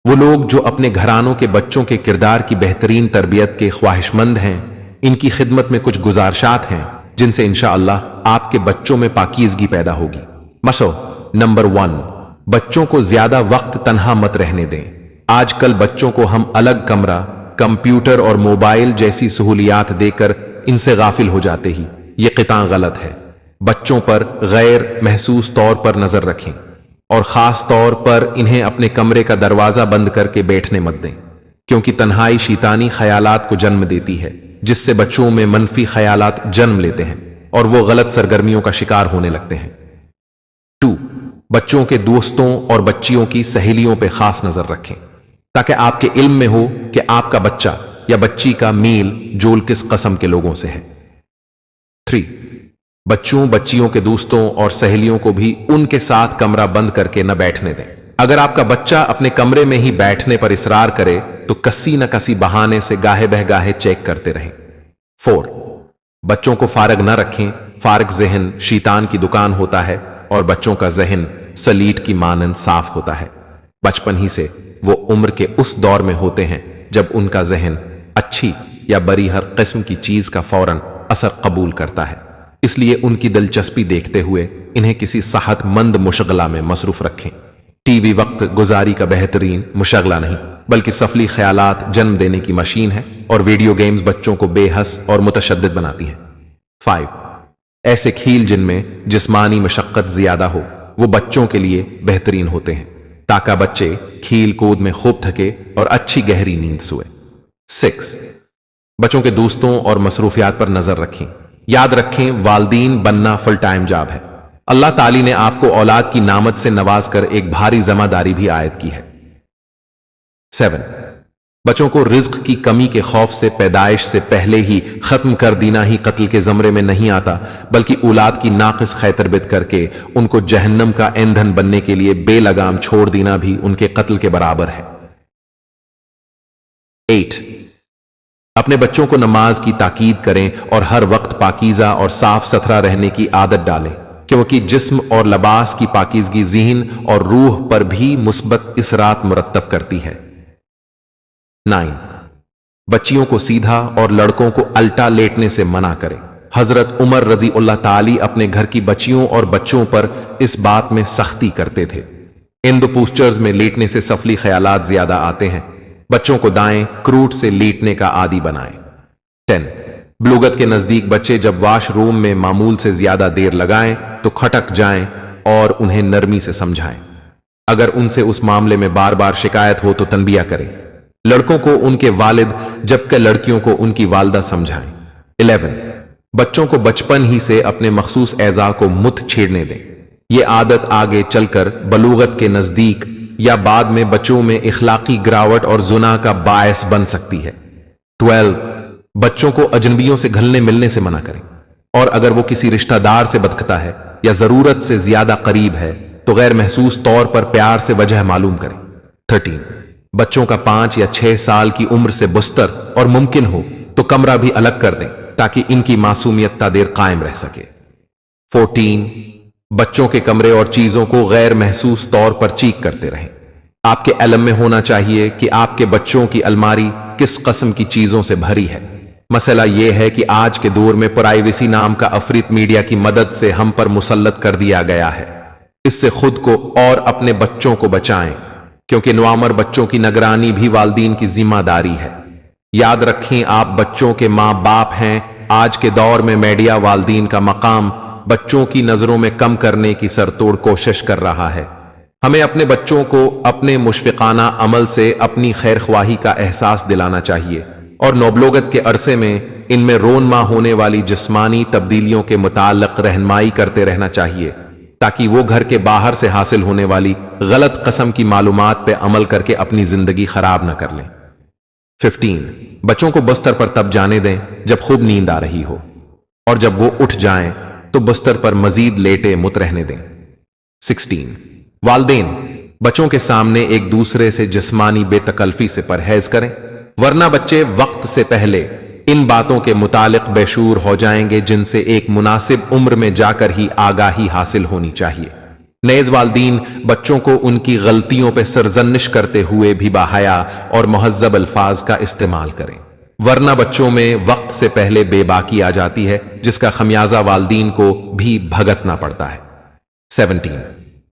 وہ لوگ جو اپنے گھرانوں کے بچوں کے کردار کی بہترین تربیت کے خواہشمند ہیں، ان کی خدمت میں کچھ گزارشات ہیں جن سے انشاءاللہ آپ کے بچوں میں پاکیزگی پیدا ہوگی۔ نمبر 1، بچوں کو زیادہ وقت تنہا مت رہنے دیں۔ آج کل بچوں کو ہم الگ کمرہ، کمپیوٹر اور موبائل جیسی سہولیات دے کر ان سے غافل ہو جاتے ہی۔ یہ قطعاً غلط ہے۔ بچوں پر غیر محسوس طور پر نظر رکھیں اور خاص طور پر انہیں اپنے کمرے کا دروازہ بند کر کے بیٹھنے مت دیں، کیونکہ تنہائی شیطانی خیالات کو جنم دیتی ہے، جس سے بچوں میں منفی خیالات جنم لیتے ہیں اور وہ غلط سرگرمیوں کا شکار ہونے لگتے ہیں۔ 2، بچوں کے دوستوں اور بچیوں کی سہیلیوں پہ خاص نظر رکھیں تاکہ آپ کے علم میں ہو کہ آپ کا بچہ یا بچی کا میل جول کس قسم کے لوگوں سے ہے۔ 3، بچوں بچیوں کے دوستوں اور سہیلیوں کو بھی ان کے ساتھ کمرہ بند کر کے نہ بیٹھنے دیں۔ اگر آپ کا بچہ اپنے کمرے میں ہی بیٹھنے پر اصرار کرے تو کسی نہ کسی بہانے سے گاہے بہ گاہے چیک کرتے رہیں۔ 4، بچوں کو فارغ نہ رکھیں۔ فارغ ذہن شیطان کی دکان ہوتا ہے اور بچوں کا ذہن سلیٹ کی مانند صاف ہوتا ہے۔ بچپن ہی سے وہ عمر کے اس دور میں ہوتے ہیں جب ان کا ذہن اچھی یا بری ہر قسم کی چیز کا فوراً اثر قبول کرتا ہے، اس لیے ان کی دلچسپی دیکھتے ہوئے انہیں کسی صحت مند مشغلہ میں مصروف رکھیں۔ ٹی وی وقت گزاری کا بہترین مشغلہ نہیں بلکہ سفلی خیالات جنم دینے کی مشین ہے، اور ویڈیو گیمز بچوں کو بے حس اور متشدد بناتی ہیں۔ 5، ایسے کھیل جن میں جسمانی مشقت زیادہ ہو وہ بچوں کے لیے بہترین ہوتے ہیں تاکہ بچے کھیل کود میں خوب تھکے اور اچھی گہری نیند سوئے۔ 6، بچوں کے دوستوں اور مصروفیات پر نظر رکھیں۔ یاد رکھیں والدین بننا فل ٹائم جاب ہے۔ اللہ تعالی نے آپ کو اولاد کی نعمت سے نواز کر ایک بھاری ذمہ داری بھی عائد کی ہے۔ 7، بچوں کو رزق کی کمی کے خوف سے پیدائش سے پہلے ہی ختم کر دینا ہی قتل کے زمرے میں نہیں آتا، بلکہ اولاد کی ناقص خیتربیت کر کے ان کو جہنم کا ایندھن بننے کے لیے بے لگام چھوڑ دینا بھی ان کے قتل کے برابر ہے۔ 8، اپنے بچوں کو نماز کی تاکید کریں اور ہر وقت پاکیزہ اور صاف ستھرا رہنے کی عادت ڈالیں، کیونکہ جسم اور لباس کی پاکیزگی ذہن اور روح پر بھی مثبت اثرات مرتب کرتی ہے۔ 9، بچیوں کو سیدھا اور لڑکوں کو الٹا لیٹنے سے منع کریں۔ حضرت عمر رضی اللہ تعالی اپنے گھر کی بچیوں اور بچوں پر اس بات میں سختی کرتے تھے۔ ان دو پوسچرز میں لیٹنے سے سفلی خیالات زیادہ آتے ہیں۔ بچوں کو دائیں کروٹ سے لیٹنے کا عادی بنائیں۔ 10، بلوغت کے نزدیک بچے جب واش روم میں معمول سے زیادہ دیر لگائیں تو کھٹک جائیں اور انہیں نرمی سے سمجھائیں۔ اگر ان سے اس معاملے میں بار بار شکایت ہو تو تنبیہ کریں۔ لڑکوں کو ان کے والد جبکہ لڑکیوں کو ان کی والدہ سمجھائیں۔ 11، بچوں کو بچپن ہی سے اپنے مخصوص اعضاء کو مت چھیڑنے دیں۔ یہ عادت آگے چل کر بلوغت کے نزدیک یا بعد میں بچوں میں اخلاقی گراوٹ اور زنا کا باعث بن سکتی ہے۔ 12، بچوں کو اجنبیوں سے گھلنے ملنے سے منع کریں، اور اگر وہ کسی رشتہ دار سے بدکتا ہے یا ضرورت سے زیادہ قریب ہے تو غیر محسوس طور پر پیار سے وجہ معلوم کریں۔ 13، بچوں کا 5 یا 6 سال کی عمر سے بستر اور ممکن ہو تو کمرہ بھی الگ کر دیں تاکہ ان کی معصومیت تا دیر قائم رہ سکے۔ 14، بچوں کے کمرے اور چیزوں کو غیر محسوس طور پر چیک کرتے رہیں۔ آپ کے علم میں ہونا چاہیے کہ آپ کے بچوں کی الماری کس قسم کی چیزوں سے بھری ہے۔ مسئلہ یہ ہے کہ آج کے دور میں پرائیویسی نام کا عفریت میڈیا کی مدد سے ہم پر مسلط کر دیا گیا ہے۔ اس سے خود کو اور اپنے بچوں کو بچائیں، کیونکہ نوعمر بچوں کی نگرانی بھی والدین کی ذمہ داری ہے۔ یاد رکھیں آپ بچوں کے ماں باپ ہیں۔ آج کے دور میں میڈیا والدین کا مقام بچوں کی نظروں میں کم کرنے کی سرتوڑ کوشش کر رہا ہے۔ ہمیں اپنے بچوں کو اپنے مشفقانہ عمل سے اپنی خیر خواہی کا احساس دلانا چاہیے، اور نوبلوغت کے عرصے میں ان میں رونما ہونے والی جسمانی تبدیلیوں کے متعلق رہنمائی کرتے رہنا چاہیے تاکہ وہ گھر کے باہر سے حاصل ہونے والی غلط قسم کی معلومات پہ عمل کر کے اپنی زندگی خراب نہ کر لیں۔ 15، بچوں کو بستر پر تب جانے دیں جب خوب نیند آ رہی ہو، اور جب وہ اٹھ جائیں تو بستر پر مزید لیٹے مت رہنے دیں۔ 16، والدین بچوں کے سامنے ایک دوسرے سے جسمانی بے تکلفی سے پرہیز کریں، ورنہ بچے وقت سے پہلے ان باتوں کے متعلق بے شعور ہو جائیں گے جن سے ایک مناسب عمر میں جا کر ہی آگاہی حاصل ہونی چاہیے۔ نیز والدین بچوں کو ان کی غلطیوں پہ سرزنش کرتے ہوئے بھی باحیا اور مہذب الفاظ کا استعمال کریں، ورنہ بچوں میں وقت سے پہلے بے باکی آ جاتی ہے جس کا خمیازہ والدین کو بھی بھگتنا پڑتا ہے۔ 17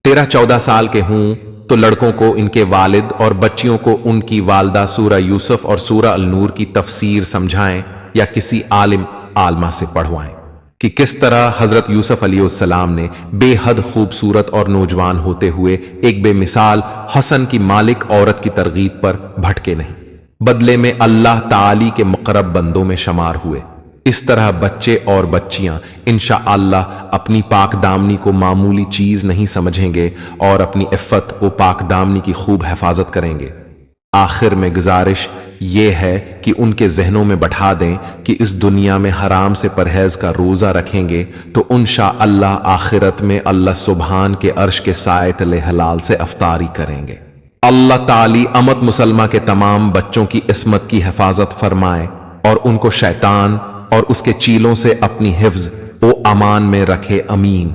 13-14 سال کے ہوں تو لڑکوں کو ان کے والد اور بچیوں کو ان کی والدہ سورہ یوسف اور سورہ النور کی تفسیر سمجھائیں یا کسی عالمہ سے پڑھوائیں کہ کس طرح حضرت یوسف علیہ السلام نے بے حد خوبصورت اور نوجوان ہوتے ہوئے ایک بے مثال حسن کی مالک عورت کی ترغیب پر بھٹکے نہیں، بدلے میں اللہ تعالی کے مقرب بندوں میں شمار ہوئے۔ اس طرح بچے اور بچیاں انشاءاللہ اپنی پاک دامنی کو معمولی چیز نہیں سمجھیں گے اور اپنی عفت و پاک دامنی کی خوب حفاظت کریں گے۔ آخر میں گزارش یہ ہے کہ ان کے ذہنوں میں بٹھا دیں کہ اس دنیا میں حرام سے پرہیز کا روزہ رکھیں گے تو انشاءاللہ آخرت میں اللہ سبحان کے عرش کے سائے تلے حلال سے افطاری کریں گے۔ اللہ تعالی امت مسلمہ کے تمام بچوں کی عصمت کی حفاظت فرمائے اور ان کو شیطان اور اس کے چیلوں سے اپنی حفظ و امان میں رکھے، امین۔